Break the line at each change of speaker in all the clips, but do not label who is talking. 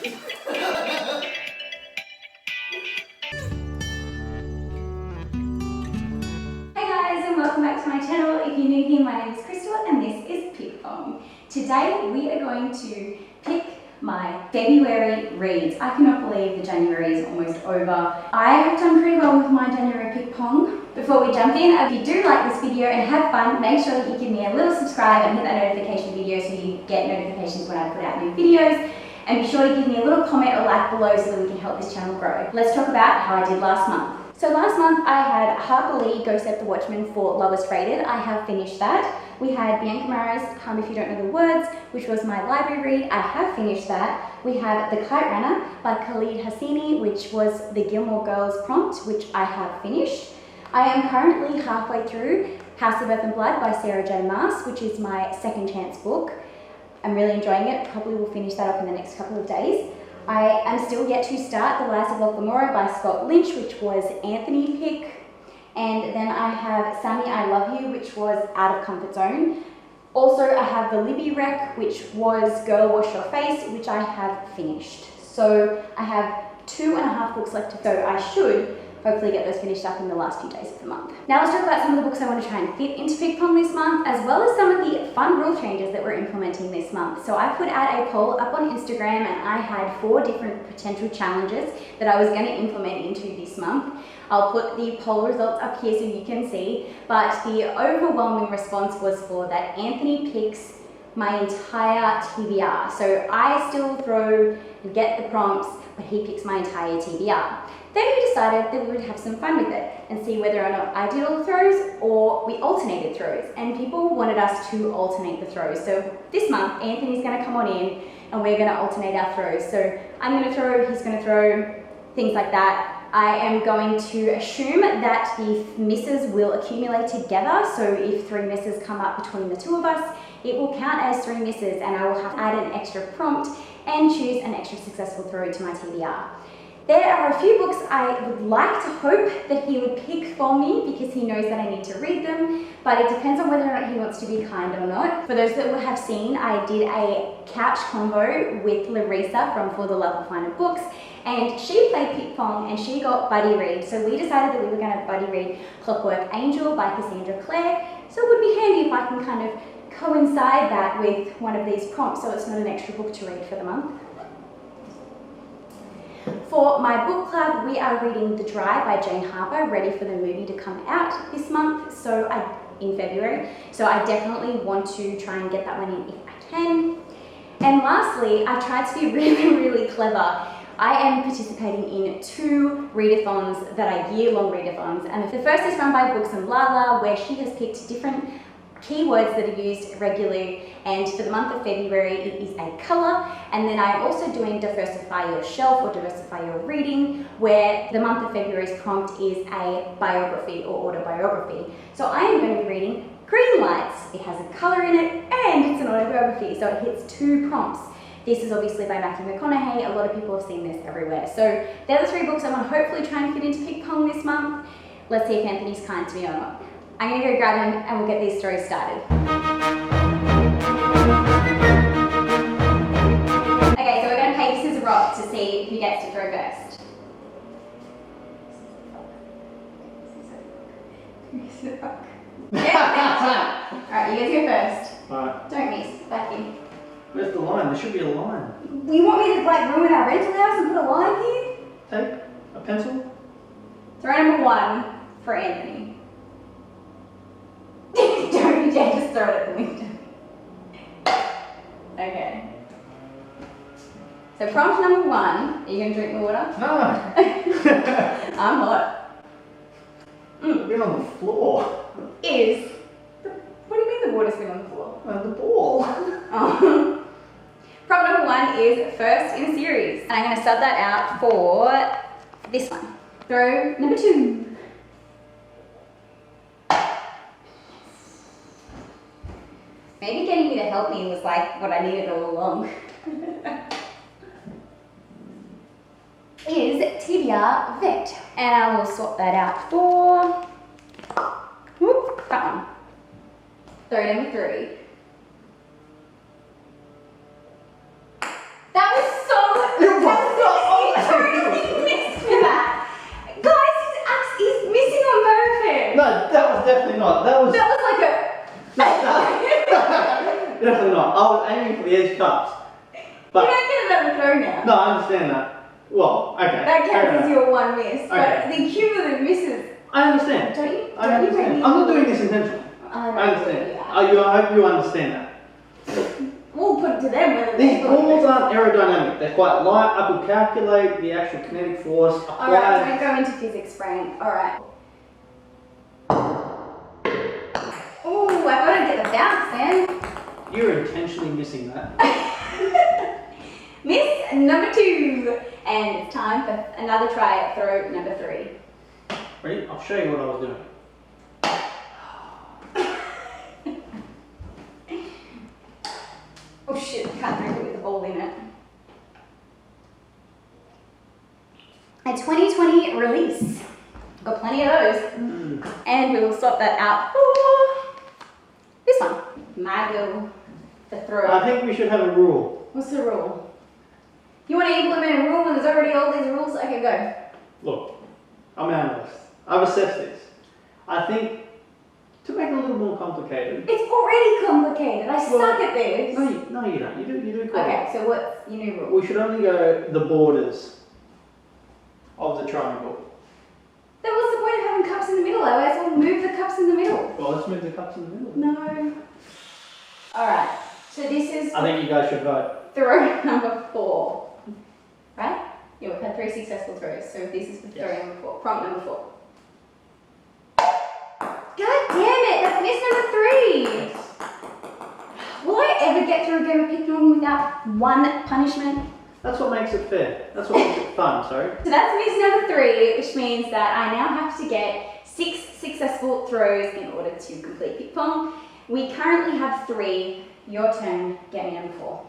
Welcome back to my channel. If you're new here, my name is Krystal and this is Pick Pong. Today we are going to pick my February reads. I cannot believe the January is almost over. I have done pretty well with my January Pick Pong. Before we jump in, if you do like this video and have fun, make sure that you give me a little subscribe and hit that notification video so you get notifications when I put out new videos. And be sure to give me a little comment or like below so that we can help this channel grow. Let's talk about how I did last month. So last month I had Harper Lee Go Set the Watchman for Lowest Rated. I have finished that. We had Bianca Mara's Come If You Don't Know the Words, which was my library read. I have finished that. We have The Kite Runner by Khalid Hosseini, which was the Gilmore Girls prompt, which I have finished. I am currently halfway through House of Earth and Blood by Sarah J Maas, which is my second chance book. I'm really enjoying it. Probably will finish that up in the next couple of days. I am still yet to start The Lies of Locke by Scott Lynch, which was Anthony pick. And then I have Sammy, I Love You, which was Out of Comfort Zone. Also, I have The Libby Wreck, which was Girl Wash Your Face, which I have finished. So I have 2.5 books left to go. I should hopefully get those finished up in the last few days of the month. Now let's talk about some of the books I want to try and fit into Pick Pong this month, as well as some of the fun rule changes that we're implementing this month. So I put out a poll up on Instagram and I had 4 different potential challenges that I was going to implement into this month. I'll put the poll results up here so you can see, but the overwhelming response was for that Anthony picks my entire TBR. So I still throw and get the prompts, but he picks my entire TBR. Then we decided that we would have some fun with it and see whether or not I did all the throws or we alternated throws. And people wanted us to alternate the throws. So this month, Anthony's going to come on in and we're going to alternate our throws. So I'm going to throw, he's going to throw, things like that. I am going to assume that the misses will accumulate together. So if 3 misses come up between the 2 of us, it will count as 3 misses and I will have to add an extra prompt and choose an extra successful throw to my TBR. There are a few books I would like to hope that he would pick for me because he knows that I need to read them, but it depends on whether or not he wants to be kind or not. For those that will have seen, I did a couch convo with Larissa from For the Love of Finer Books, and she played Pick Pong and she got buddy read. So we decided that we were going to buddy read Clockwork Angel by Cassandra Clare. So it would be handy if I can kind of coincide that with one of these prompts so it's not an extra book to read for the month. For my book club, we are reading The Dry by Jane Harper, ready for the movie to come out this month, in February. So I definitely want to try and get that one in if I can. And lastly, I tried to be really clever. I am participating in 2 readathons that are year-long readathons. And the first is run by Booksandlala, where she has picked different keywords that are used regularly, and for the month of February it is a colour. And then I'm also doing Diversify Your Shelf or Diversify Your Reading, where the month of February's prompt is a biography or autobiography. So I am going to be reading Greenlights. It has a colour in it and it's an autobiography, so it hits 2 prompts. This is obviously by Matthew McConaughey. A lot of people have seen this everywhere. So they're the 3 books I want to hopefully try and fit into Pick Pong this month. Let's see if Anthony's kind to me or not. I'm going to go grab him and we'll get these throws started. Okay, so we're going to paper, scissors, rock to see who gets to throw first. Yeah. Alright, you guys go first.
Alright.
Don't miss. Back in.
Where's the line? There should be a line.
You want me to ruin our rental house and put a line here?
Take a pencil.
Throw number 1 for Anthony. Don't dare just throw it at the window. Okay. So prompt number 1, are you going to drink the water?
No.
I'm hot.
It's been on the floor.
What do you mean the water's been on the floor?
The ball.
Oh. Prompt number 1 is first in series. And I'm going to sub that out for this one. Throw number 2. Maybe getting you to help me was like what I needed all along. Is TBR Vet. And I will swap that out for that one. Throw number 3. That was so
Definitely not. I was aiming for the edge cups. But
you don't get another throw now.
no, I understand that. Well, okay.
That counts as your one miss.
Okay.
But the cumulative misses.
I understand.
Don't you?
I understand. I'm not doing this intentionally. I understand. I hope you understand that.
We'll put it to them whether
These balls aren't aerodynamic. They're quite light. I could calculate the actual kinetic force applied.
Alright, don't go into physics, Frank. Alright. Oh, I gotta get the bounce then.
You're intentionally missing that.
Miss number 2. And it's time for another try at throw number 3.
Ready? I'll show you what I was doing.
Oh shit, I can't drink it with the ball in it. A 2020 release. Got plenty of those. And we will swap that out for this one. My little, the throw.
I think we should have a rule.
What's the rule? You want to implement a rule when there's already all these rules? Okay, go.
Look, I'm an analyst. I've assessed this. I think to make it a little more complicated.
It's already complicated. I suck at this.
No, you don't. You do great.
Okay, so what's your new rule?
We should only go the borders of the triangle.
Then what's the point of having cups in the middle? Otherwise we'll move the cups in the middle.
Well, let's move the cups in the middle.
No. Alright, so this is
I think you guys should vote.
throw number 4. Right? Yeah, we've had 3 successful throws, so this is for throw number 4. Prompt number 4. God damn it, that's miss number 3!
Yes.
Will I ever get through a game of ping-pong without one punishment?
That's what makes it fair. That's what makes it fun, sorry.
So that's miss number 3, which means that I now have to get 6 successful throws in order to complete ping pong. We currently have 3. Your turn, get me number 4.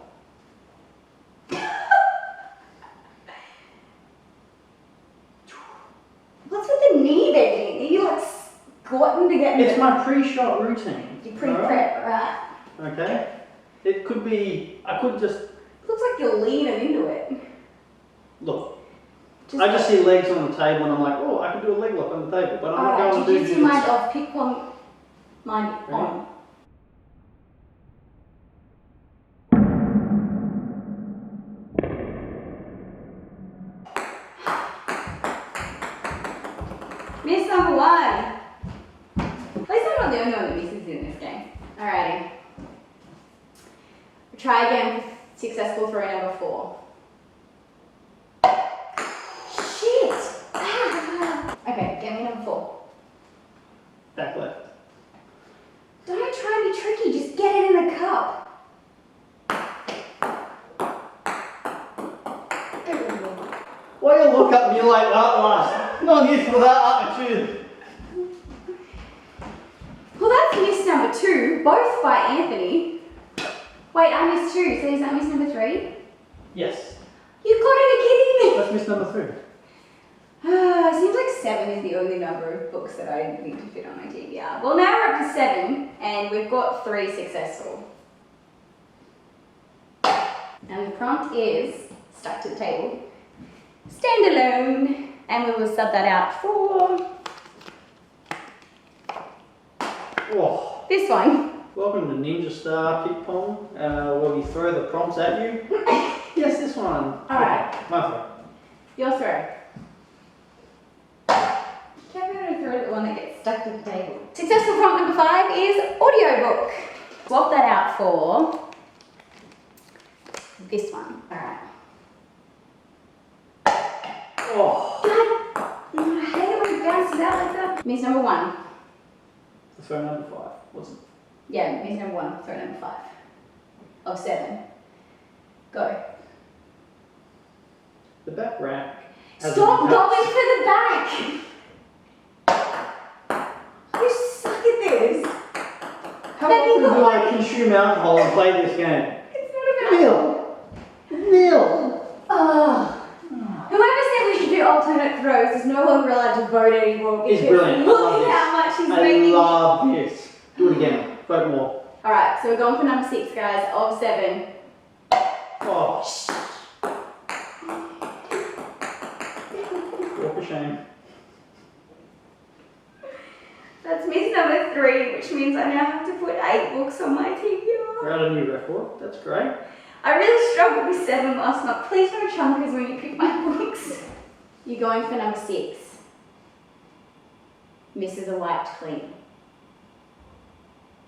What's with the knee bending? Are you like squatting to get
It's my pre-shot routine.
You pre-prep, right?
Okay. It could be, I could just,
Looks like you're leaning into it.
look, I just see legs on the table and I'm like, oh, I could do a leg lock on the table, but I'm not going to do
jiu-jitsu mind off, pick pong mind
Ready?
on. Miss number 1. At least I'm not the only one that misses in this game. Alrighty. Try again with successful throw number 4. Shit! Ah. Okay, get me number 4.
back left.
Don't try and be tricky, just get it in the cup.
Why you look at me like that, lass? Not used to that attitude.
Well, that's miss number 2, both by Anthony. Wait, I missed 2, so is that miss number 3?
Yes.
You've got to be kidding me!
That's miss number 3.
Seems like 7 is the only number of books that I need to fit on my TBR. Well, now we're up to 7, and we've got 3 successful. And the prompt is, stuck to the table, stand alone, and we will sub that out for this one.
Welcome to Ninja Star Pick Pong, where we throw the prompts at you. Yes, this one.
Alright.
My throw.
Your throw. Can't remember to throw the one that gets stuck to the table. Successful prompt number 5 is audiobook. Swap that out for this one. Alright.
Oh.
God, I hate it when it bounces out like that. Miss number 1.
Throw number 5. What's it?
Yeah, miss number 1, throw number 5. Of 7. Go.
The back rack. has
Stop
an
going for the back! You suck at this.
How often do I consume alcohol and play this game?
It's not about
Nil.
Whoever said we should do alternate throws is no longer allowed to vote anymore because
It's brilliant.
look at how much he's
I
making.
love this. Do it again. Vote more.
Alright, so we're going for number 6, guys, of 7.
Oh. Walk of shame.
That's miss number 3, which means I now have to put 8 books on my TBR.
We're at a new record. That's great.
I really struggled with 7 last night. Please no chunkers when you pick my books. You're going for number 6. Misses a wiped clean.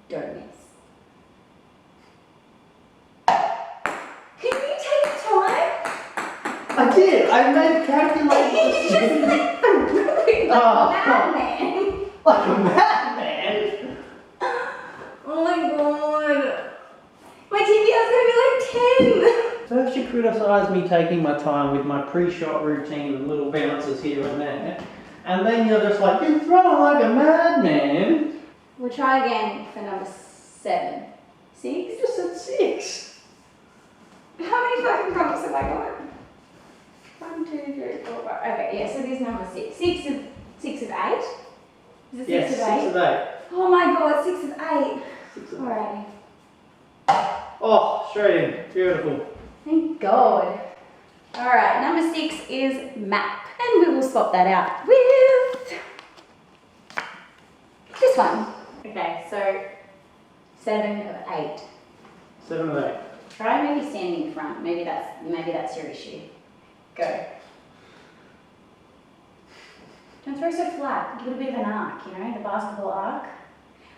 Don't miss. Can you take time?
I did. I made calculations.
Like a madman.
Like a madman.
Oh my god. My TBR is going to be like 10.
First you criticise me taking my time with my pre-shot routine and little bounces here and there. And then you're just like, you're throwing like a madman.
We'll try again for number 7. 6?
You just said 6.
How many fucking prompts have I got? 1, 2, 3, 4, 5. Okay, yeah, so this is number 6. 6 of 8? Is it 6
Yes,
of 8?
6 of 8.
Oh my god, 6 of 8.
6 of 8.
Alrighty.
Oh, straight in. Beautiful.
Thank God. Alright, number 6 is map. And we will swap that out with this one. Okay, so 7 of 8.
7 of 8.
Try maybe standing in front. Maybe that's your issue. Go. Don't throw so flat. Give it a bit of an arc, you know, the basketball arc.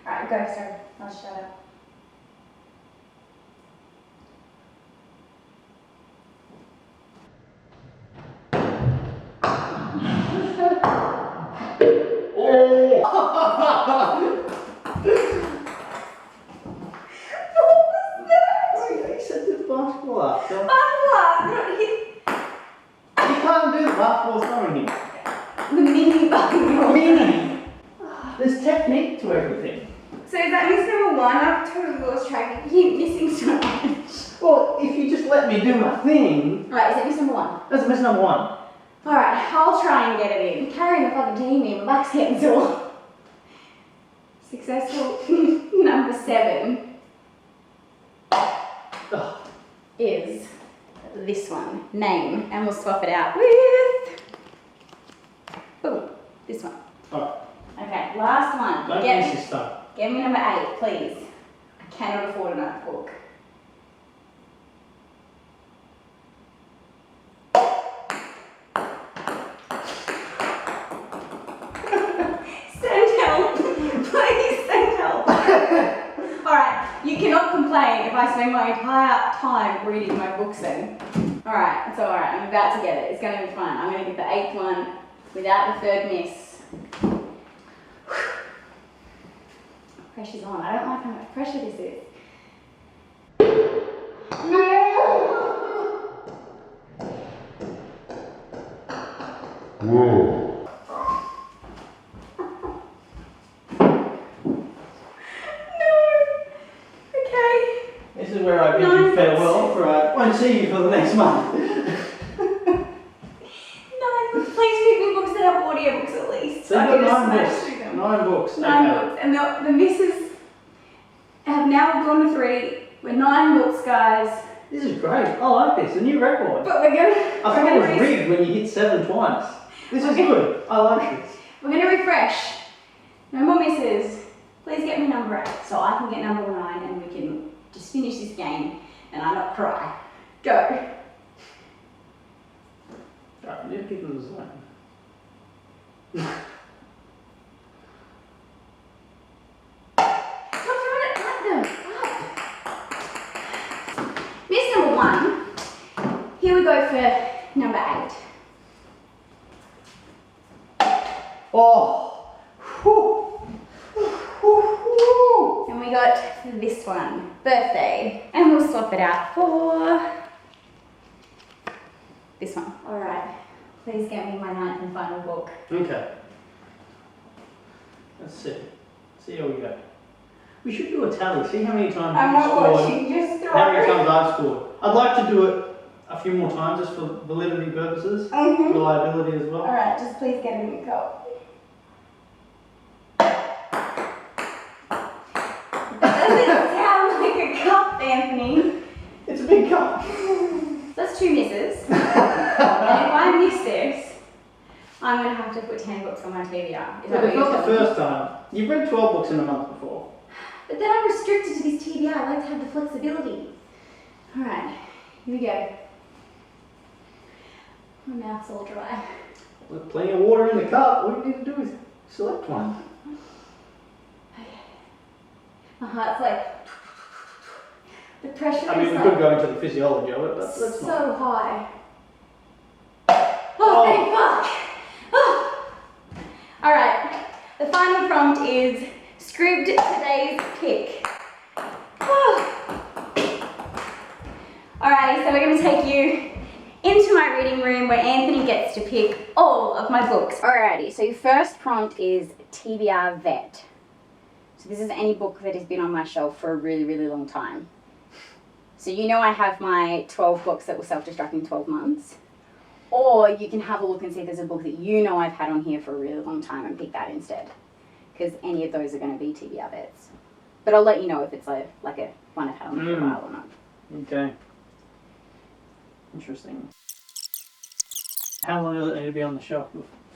Alright, go, sorry. I'll shut up.
You said the basketball up. So
Not hit
you can't do the basketball throwing here.
the mini button.
Mini. There's technique to everything.
So is that miss number 1? I've totally lost track. You keep missing so much.
Well, if you just let me do my thing.
Alright, is that miss number 1?
That's miss number 1.
Alright, I'll try and get it in. Carrying the fucking team in, my back's getting sore. Successful number 7
Ugh.
is this one, name, and we'll swap it out with this one.
Alright.
Okay, last one.
Don't
Get
miss
me,
this time.
get me number 8, please. I cannot afford another book. Send help. Please send help. Alright, you cannot complain if I spend my entire time reading my books then. Alright, it's alright. I'm about to get it. It's going to be fun. I'm going to get the 8th one without the 3rd miss. Pressure's on. I don't like how much pressure this is.
Whoa.
Okay.
This is where I bid you farewell, for I won't see you for the next month.
9 books. Please pick me books that have audiobooks at least.
So
I
you've
can just
got 9
smash
books.
through them.
9 books.
9
Okay.
books. And the misses have now gone to 3. We're 9 books, guys.
This is great. I like this. A new record.
But we're gonna.
I thought it was rigged when you hit 7 twice. This is good. I like this.
We're gonna refresh. No more misses. Please get me number 8 so I can get number 9 and we can just finish this game and I not cry. Go.
Alright, you need to keep them the zone.
Stop trying to cut them up. Miss number 1. Here we go for number 8.
Oh! Whew. Whew.
And we got this one, birthday. And we'll swap it out for this one. Alright, please get me my 9th and final book.
Okay. Let's see. See how we go. We should do a tally. See how many times
I'm
you've
not
scored.
watching, just throw
How many
it.
times I've scored. I'd like to do it a few more times just for validity purposes. Reliability as well.
Alright, just please get it in the cup. That doesn't sound like a cup, Anthony.
It's a big cup.
That's 2 misses. And if I miss this, I'm going to have to put 10 books on my TBR. Is that
But
what
it's
you're
not the
telling me?
first time. You've read 12 books in a month before.
But then I'm restricted to this TBR. I like to have the flexibility. Alright, here we go. My mouth's all dry.
With plenty of water in the cup, all you need to do is select one.
Okay. My heart's like... The pressure
I mean,
is
we
like
could go into the physiology of it, but let's
so
not.
high. Oh, thank fuck! Oh. Alright, the final prompt is scribd today's pick. Oh. Alrighty, so we're going to take you into my reading room where Anthony gets to pick all of my books. Alrighty, so your first prompt is TBR Vet. So this is any book that has been on my shelf for a really, really long time. So you know I have my 12 books that will self-destruct in 12 months. Or you can have a look and see if there's a book that you know I've had on here for a really long time and pick that instead. Because any of those are going to be TBR Vets. But I'll let you know if it's like a one I've had on for a while or not.
Okay. Interesting. How long does it need to be on the shelf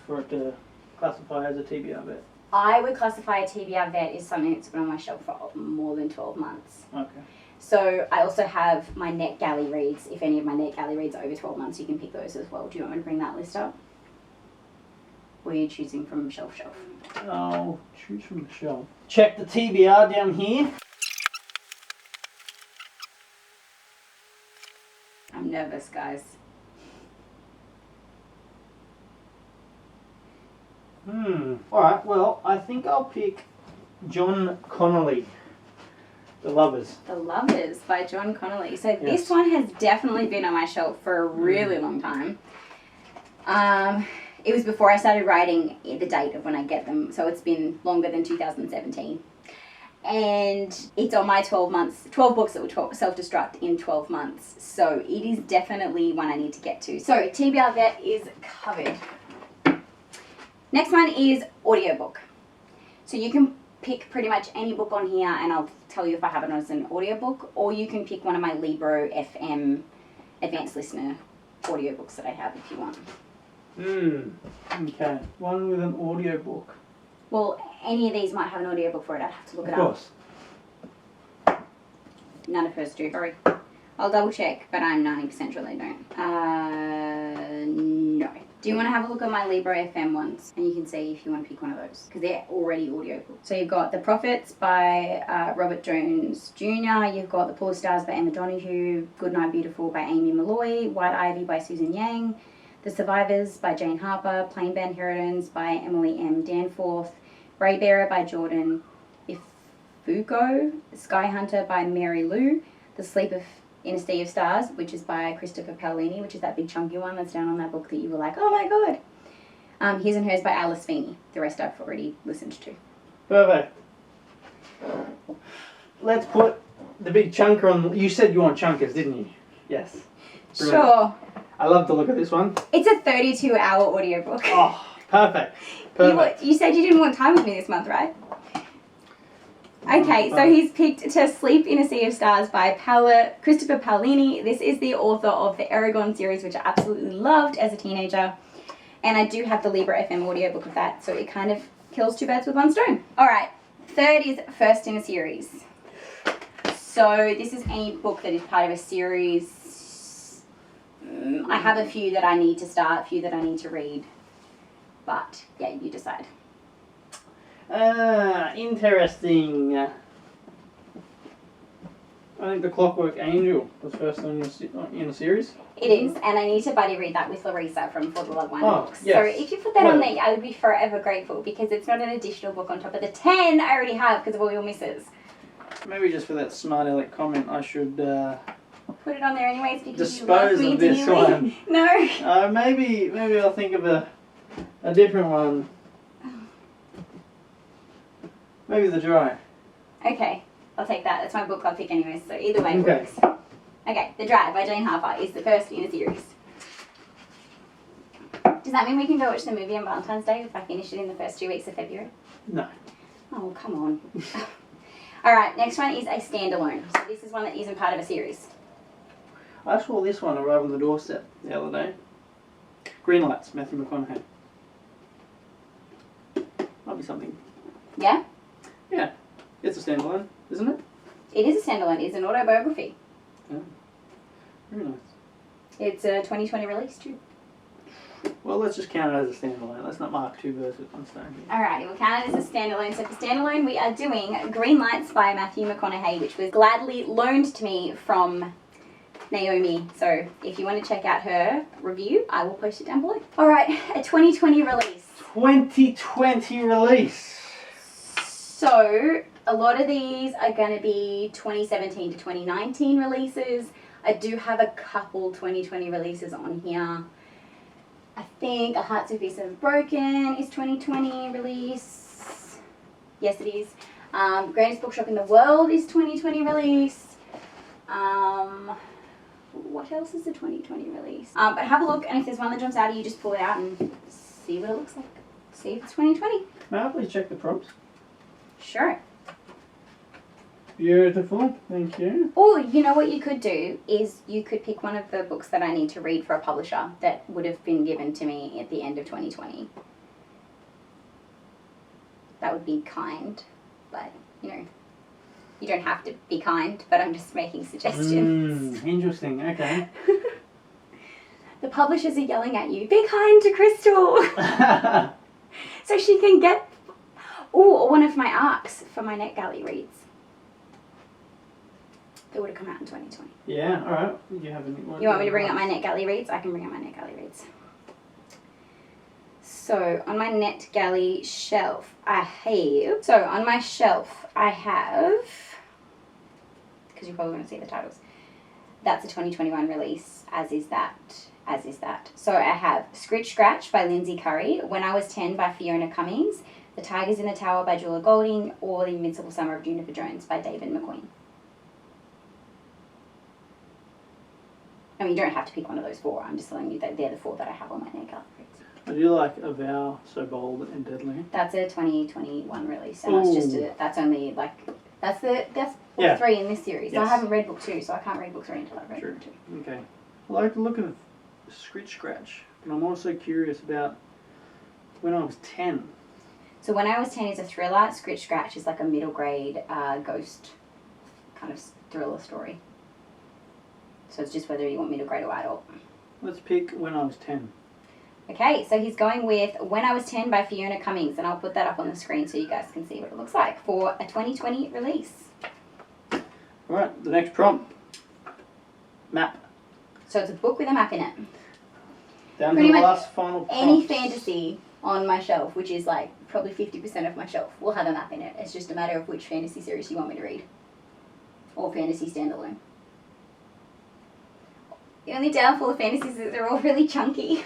for it to classify as a TBR vet?
I would classify a TBR Vet as something that's been on my shelf for more than 12 months.
Okay.
So I also have my Net Galley reads. If any of my Net Galley reads are over 12 months, you can pick those as well. Do you want me to bring that list up? Or are you choosing from shelf?
I'll choose from the shelf. Check the TBR down here.
I'm nervous, guys.
Alright, well, I think I'll pick John Connolly. The Lovers.
The Lovers by John Connolly. So
Yes.
this one has definitely been on my shelf for a really long time. It was before I started writing the date of when I get them, so it's been longer than 2017. And it's on my 12 books that will self-destruct in 12 months. So it is definitely one I need to get to. So TBR Vet is covered. Next one is audiobook. So you can pick pretty much any book on here and I'll tell you if I have it as an audiobook, or you can pick one of my Libro FM advanced listener audiobooks that I have if you want.
Okay. One with an audiobook.
Well, any of these might have an audiobook for it. I'd have to look it up.
Of course.
None of hers do. Sorry. I'll double check, but I'm 90% sure they don't. No. Do you want to have a look at my Libro FM ones? And you can see if you want to pick one of those. Because they're already audiobooks. So you've got The Prophets by Robert Jones Jr. You've got The Poor Stars by Emma Donoghue. Goodnight Beautiful by Amy Malloy. White Ivy by Susan Yang. The Survivors by Jane Harper. Plain Band Heroines by Emily M. Danforth. Braybearer by Jordan Ifuko. Sky Hunter by Mary Lou. The Sleep in a Sea of Stars, which is by Christopher Paolini, which is that big chunky one that's down on that book that you were like, oh my god. His and Hers by Alice Feeney. The rest I've already listened to.
Perfect. Let's put the big chunker on. You said you want chunkers, didn't you? Yes. Brilliant.
Sure.
I love to look at this one.
It's a 32-hour audiobook.
Oh, perfect. Perfect.
You said you didn't want time with me this month, right? Okay, so he's picked To Sleep in a Sea of Stars by Christopher Paolini. This is the author of the Eragon series, which I absolutely loved as a teenager. And I do have the Libra FM audiobook of that, so it kind of kills two birds with one stone. Alright, third is First in a Series. So this is any book that is part of a series. I have a few that I need to start, a few that I need to read. But, yeah, you decide.
Interesting. I think The Clockwork Angel was first in the series.
It is, and I need to buddy read that with Larissa from For the Love Wine Books.
Yes.
So if you put that on there, I would be forever grateful because it's not an additional book on top of the 10 I already have because of all your misses.
Maybe just for that smart aleck comment, I should
Put it on there anyways because you love
dispose
me
of this
dearly.
one.
No.
Maybe I'll think of a different one. Maybe The Dry.
Okay, I'll take that. That's my book club pick anyways, so either way it
Okay.
works. Okay, The Dry by Jane Harper is the first in a series. Does that mean we can go watch the movie on Valentine's Day if I finish it in the first 2 weeks of February?
No.
Oh, come on. Alright, next one is a standalone. So this is one that isn't part of a series.
I saw this one arrive on the doorstep the other day. Greenlights, Matthew McConaughey. Might be something.
Yeah?
Yeah, it's a standalone. isn't it?
It is a standalone. It's an autobiography.
Yeah. Very nice.
It's a 2020 release too.
Well, let's just count it as a standalone. Let's not mark two verses on stone here.
Alrighty, we'll count it as a standalone. So for standalone, we are doing Greenlights by Matthew McConaughey, which was gladly loaned to me from Naomi. So if you want to check out her review, I will post it down below. Alright, a 2020 release.
2020 release.
So a lot of these are going to be 2017 to 2019 releases. I do have a couple 2020 releases on here. I think A Heart So Piece of Broken is 2020 release. Yes, it is. Greatest Bookshop in the World is 2020 release. What else is a 2020 release? But have a look, and if there's one that jumps out at you, just pull it out and see what it looks like. See if it's 2020.
May I please check the prompts?
Sure.
Beautiful, thank you.
Or, you know what you could do is you could pick one of the books that I need to read for a publisher that would have been given to me at the end of 2020. That would be kind, but, you know, you don't have to be kind, but I'm just making suggestions.
Interesting, okay.
The publishers are yelling at you, be kind to Krystal! So she can get, or one of my arcs for my NetGalley reads. That would have come out in 2020.
Yeah, alright. You
want me to bring up my NetGalley reads? I can bring up my NetGalley reads. So, on my NetGalley shelf, I have... So, on my shelf, I have... Because you're probably going to see the titles. That's a 2021 release, as is that. So, I have Scritch Scratch by Lindsay Curry, When I Was 10 by Fiona Cummings, The Tigers in the Tower by Julia Golding, or The Invincible Summer of Juniper Jones by David McQueen. I mean, you don't have to pick one of those four. I'm just telling you that they're the four that I have on my NetGalley reads.
I do like A Vow So Bold and Deadly.
That's a 2021 release, and that's just that's only like that's book 3 in this series.
Yes.
I haven't read book 2, so I can't read book 3 until I've read book 2.
Okay. I like the look of Scritch Scratch, and I'm also curious about When I Was 10.
So When I Was 10 is a thriller. Scritch Scratch is like a middle grade ghost kind of thriller story. So it's just whether you want middle grade or adult.
Let's pick When I Was 10.
Okay, so he's going with When I Was 10 by Fiona Cummings, and I'll put that up on the screen so you guys can see what it looks like for a 2020 release.
Alright, the next prompt. Map.
So it's a book with a map in it.
Down
Pretty
to the
much
last final prompt.
Any fantasy on my shelf, which is like probably 50% of my shelf, will have a map in it. It's just a matter of which fantasy series you want me to read. Or fantasy standalone. The only downfall of fantasies is that they're all really chunky.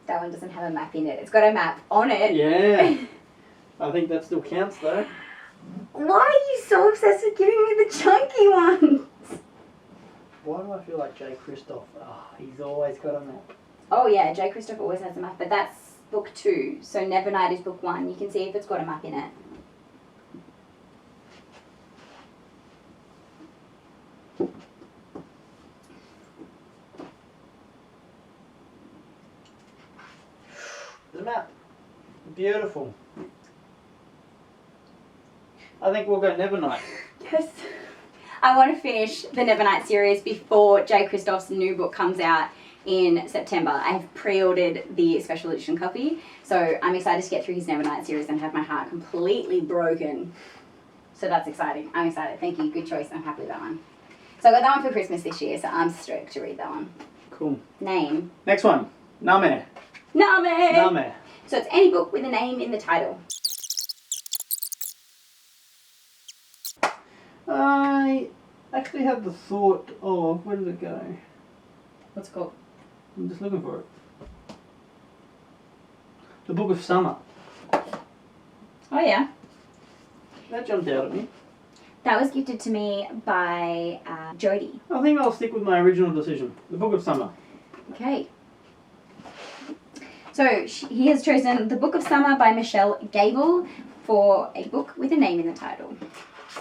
That one doesn't have a map in it. It's got a map on it.
Yeah. I think that still counts though.
Why are you so obsessed with giving me the chunky ones?
Why do I feel like Jay Kristoff? Oh, he's always got a map.
Oh yeah, Jay Kristoff always has a map, but that's book 2. So Nevernight is book 1. You can see if it's got a map in it.
There's a map. Beautiful. I think we'll go Nevernight.
Yes. I want to finish the Nevernight series before Jay Kristoff's new book comes out in September. I have pre-ordered the special edition copy, so I'm excited to get through his Nevernight series and have my heart completely broken. So that's exciting. I'm excited. Thank you. Good choice. I'm happy with that one. So I got that one for Christmas this year, so I'm stoked to read that one.
Cool.
Name.
Next one. Naomi.
Naomi! So it's any book with a name in the title.
I actually had the thought of, where did it go?
What's it called?
I'm just looking for it. The Book of Summer.
Oh yeah.
That jumped out at me.
That was gifted to me by Jodie.
I think I'll stick with my original decision. The Book of Summer.
Okay. So he has chosen The Book of Summer by Michelle Gable for a book with a name in the title.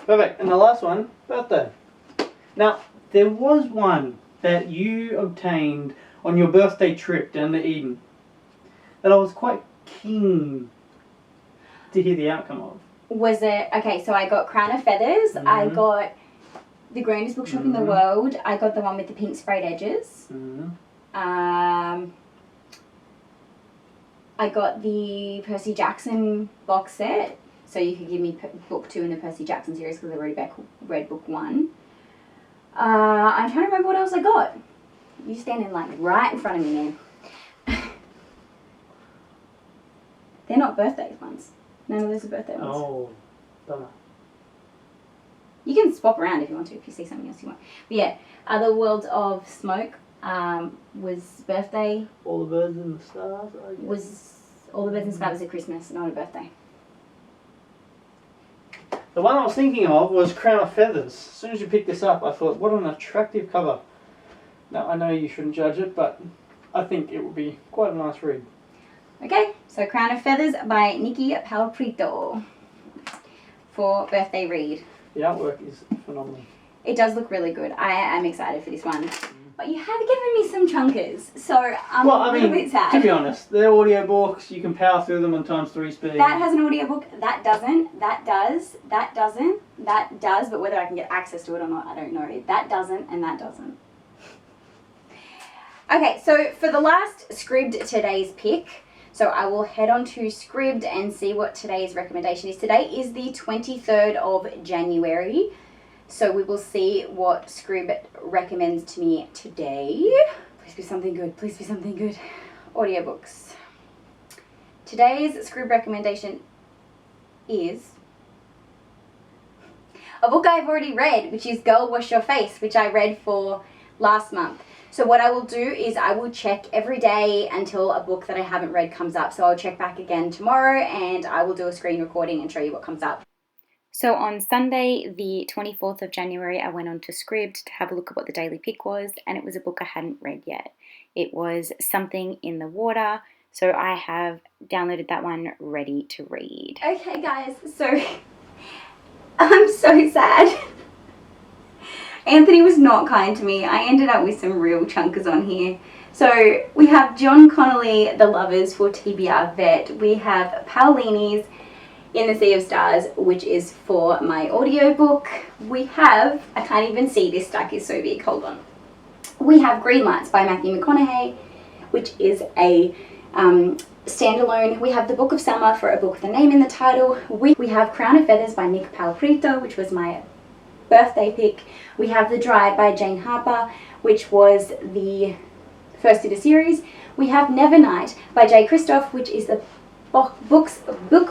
Perfect. And the last one, birthday. Now, there was one that you obtained on your birthday trip down to Eden that I was quite keen to hear the outcome of.
Was it, okay, so I got Crown of Feathers, I got the grandest bookshop in the world, I got the one with the pink sprayed edges. I got the Percy Jackson box set, so you could give me book 2 in the Percy Jackson series because I already read book 1. I'm trying to remember what else I got. You standing like right in front of me, man. They're not birthday ones. None of those are birthday ones.
Oh, bummer.
You can swap around if you want to, if you see something else you want. But yeah, Other Worlds of Smoke was birthday.
All the Birds and the Stars, I guess.
All the Birds and Stars was at Christmas, not a birthday.
The one I was thinking of was Crown of Feathers. As soon as you picked this up, I thought, what an attractive cover. Now, I know you shouldn't judge it, but I think it would be quite a nice read.
Okay, so Crown of Feathers by Nikki Palprito for birthday read.
The artwork is phenomenal.
It does look really good. I am excited for this one. But you have given me some chunkers, so I'm a little bit sad.
To be honest, they're audiobooks. You can power through them on ×3 speed.
That has an audiobook. That doesn't. That does. That doesn't. That does. But whether I can get access to it or not, I don't know. That doesn't, and that doesn't. Okay, so for the last Scribd today's pick, so I will head on to Scribd and see what today's recommendation is. Today is the 23rd of January. So we will see what Scribd recommends to me today. Please be something good. Please be something good. Audiobooks. Today's Scribd recommendation is a book I've already read, which is Girl Wash Your Face, which I read for last month. So what I will do is I will check every day until a book that I haven't read comes up. So I'll check back again tomorrow and I will do a screen recording and show you what comes up. So on Sunday, the 24th of January, I went on to Scribd to have a look at what the daily pick was, and it was a book I hadn't read yet. It was Something in the Water, so I have downloaded that one ready to read. Okay guys, so I'm so sad. Anthony was not kind to me. I ended up with some real chunkers on here. So we have John Connolly, The Lovers for TBR Vet. We have Paulini's In the Sea of Stars, which is for my audiobook. We have, I can't even see, this stack is so big, hold on. We have Greenlights by Matthew McConaughey, which is a standalone. We have The Book of Summer for a book with a name in the title. We have Crown of Feathers by Nick Palprito, which was my birthday pick. We have The Dry by Jane Harper, which was the first in a series. We have Nevernight by J. Christoph, which is a book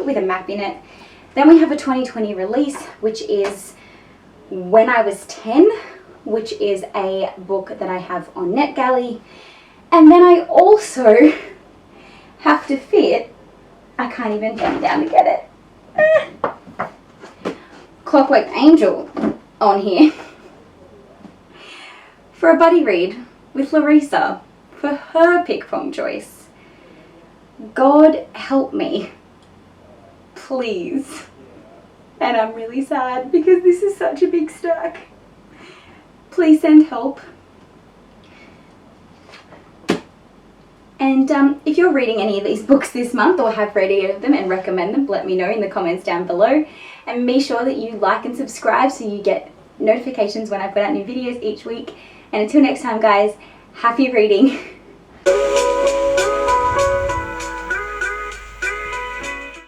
with a map in it. Then we have a 2020 release, which is When I Was 10, which is a book that I have on NetGalley. And then I also have to fit, I can't even bend down to get it, Clockwork Angel on here for a buddy read with Larissa for her PICKPONG choice. God help me, please. And I'm really sad because this is such a big stack. Please send help. And if you're reading any of these books this month or have read any of them and recommend them, let me know in the comments down below. And be sure that you like and subscribe so you get notifications when I put out new videos each week. And until next time guys, happy reading.